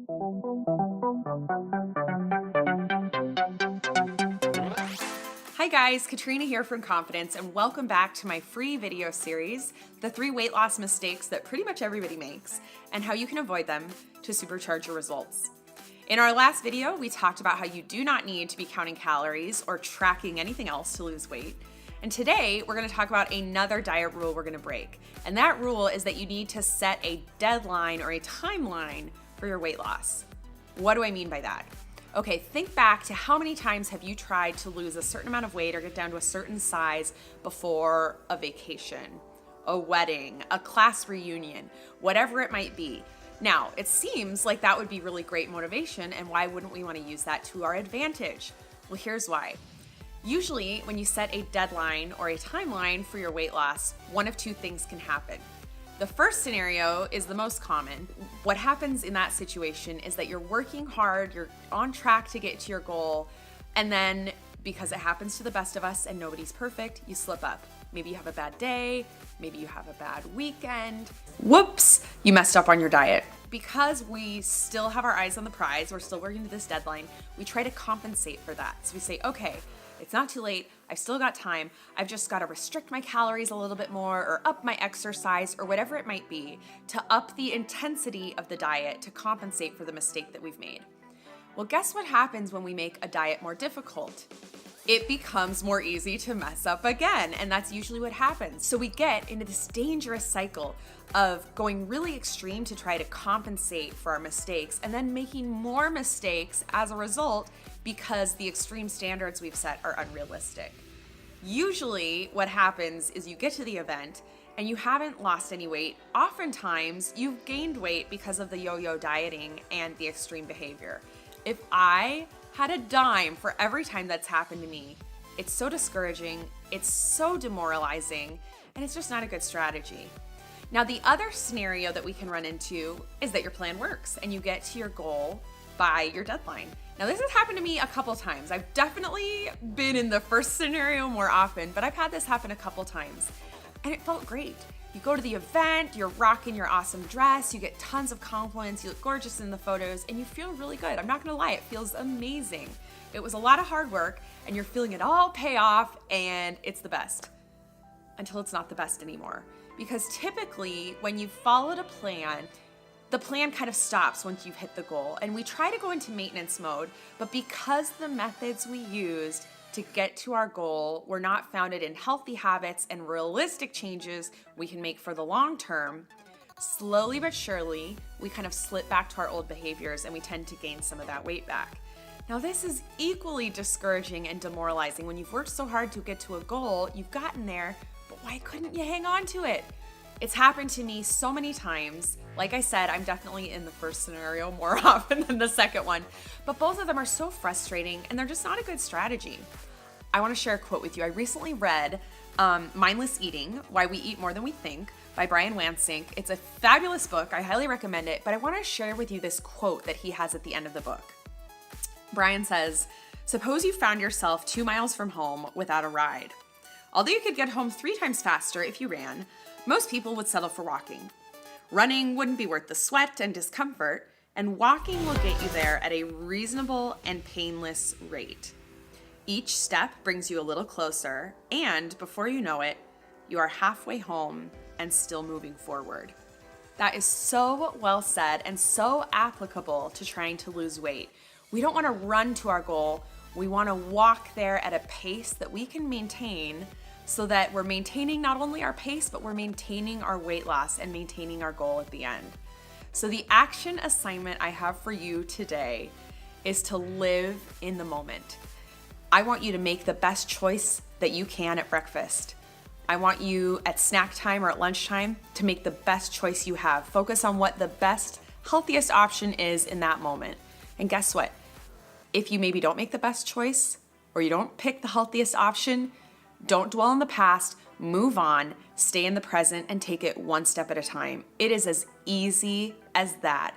Hi guys, Katrina here from ConFITence, and welcome back to my free video series, the 3 weight loss mistakes that pretty much everybody makes, and how you can avoid them to supercharge your results. In our last video, we talked about how you do not need to be counting calories or tracking anything else to lose weight. And today, we're gonna talk about another diet rule we're gonna break. And that rule is that you need to set a deadline or a timeline for your weight loss. What do I mean by that? Okay, think back to how many times have you tried to lose a certain amount of weight or get down to a certain size before a vacation, a wedding, a class reunion, whatever it might be. Now, it seems like that would be really great motivation, and why wouldn't we want to use that to our advantage? Well, here's why. Usually, when you set a deadline or a timeline for your weight loss, one of two things can happen. The first scenario is the most common. What happens in that situation is that you're working hard, you're on track to get to your goal, and then because it happens to the best of us and nobody's perfect, you slip up. Maybe you have a bad day, maybe you have a bad weekend. Whoops, you messed up on your diet. Because we still have our eyes on the prize, we're still working to this deadline, we try to compensate for that. So we say, okay, it's not too late, I've still got time, I've just got to restrict my calories a little bit more or up my exercise or whatever it might be to up the intensity of the diet to compensate for the mistake that we've made. Well, guess what happens when we make a diet more difficult? It becomes more easy to mess up again, and that's usually what happens. So we get into this dangerous cycle of going really extreme to try to compensate for our mistakes and then making more mistakes as a result because the extreme standards we've set are unrealistic. Usually what happens is you get to the event and you haven't lost any weight. Oftentimes you've gained weight because of the yo-yo dieting and the extreme behavior. If I had a dime for every time that's happened to me, it's so discouraging, it's so demoralizing, and it's just not a good strategy. Now, the other scenario that we can run into is that your plan works and you get to your goal by your deadline. Now, this has happened to me a couple times. I've definitely been in the first scenario more often, but I've had this happen a couple times, and it felt great. You go to the event, you're rocking your awesome dress, you get tons of compliments, you look gorgeous in the photos, and you feel really good. I'm not gonna lie, it feels amazing. It was a lot of hard work, and you're feeling it all pay off, and it's the best. Until it's not the best anymore. Because typically, when you've followed a plan, the plan kind of stops once you've hit the goal. And we try to go into maintenance mode, but because the methods we used to get to our goal were not founded in healthy habits and realistic changes we can make for the long term, slowly but surely, we kind of slip back to our old behaviors and we tend to gain some of that weight back. Now, this is equally discouraging and demoralizing. When you've worked so hard to get to a goal, you've gotten there, but why couldn't you hang on to it? It's happened to me so many times. Like I said, I'm definitely in the first scenario more often than the second one, but both of them are so frustrating and they're just not a good strategy. I want to share a quote with you. I recently read Mindless Eating, Why We Eat More Than We Think by Brian Wansink. It's a fabulous book. I highly recommend it, but I want to share with you this quote that he has at the end of the book. Brian says, "Suppose you found yourself 2 miles from home without a ride. Although you could get home 3 times faster if you ran, most people would settle for walking. Running wouldn't be worth the sweat and discomfort, and walking will get you there at a reasonable and painless rate. Each step brings you a little closer, and before you know it, you are halfway home and still moving forward." That is so well said and so applicable to trying to lose weight. We don't want to run to our goal. We want to walk there at a pace that we can maintain so that we're maintaining not only our pace, but we're maintaining our weight loss and maintaining our goal at the end. So the action assignment I have for you today is to live in the moment. I want you to make the best choice that you can at breakfast. I want you at snack time or at lunchtime to make the best choice you have. Focus on what the best, healthiest option is in that moment. And guess what? If you maybe don't make the best choice or you don't pick the healthiest option, don't dwell in the past, move on, stay in the present, and take it one step at a time. It is as easy as that.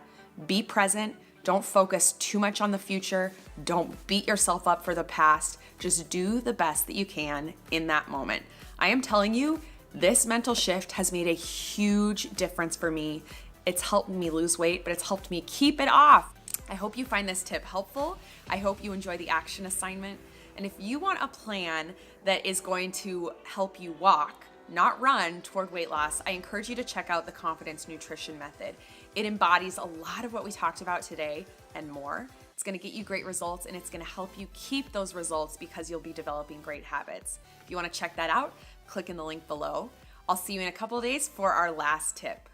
Be present. Don't focus too much on the future. Don't beat yourself up for the past. Just do the best that you can in that moment. I am telling you, this mental shift has made a huge difference for me. It's helped me lose weight, but it's helped me keep it off. I hope you find this tip helpful. I hope you enjoy the action assignment. And if you want a plan that is going to help you walk, not run, toward weight loss, I encourage you to check out the ConFITence Nutrition Method. It embodies a lot of what we talked about today and more. It's going to get you great results, and it's going to help you keep those results because you'll be developing great habits. If you want to check that out, click in the link below. I'll see you in a couple of days for our last tip.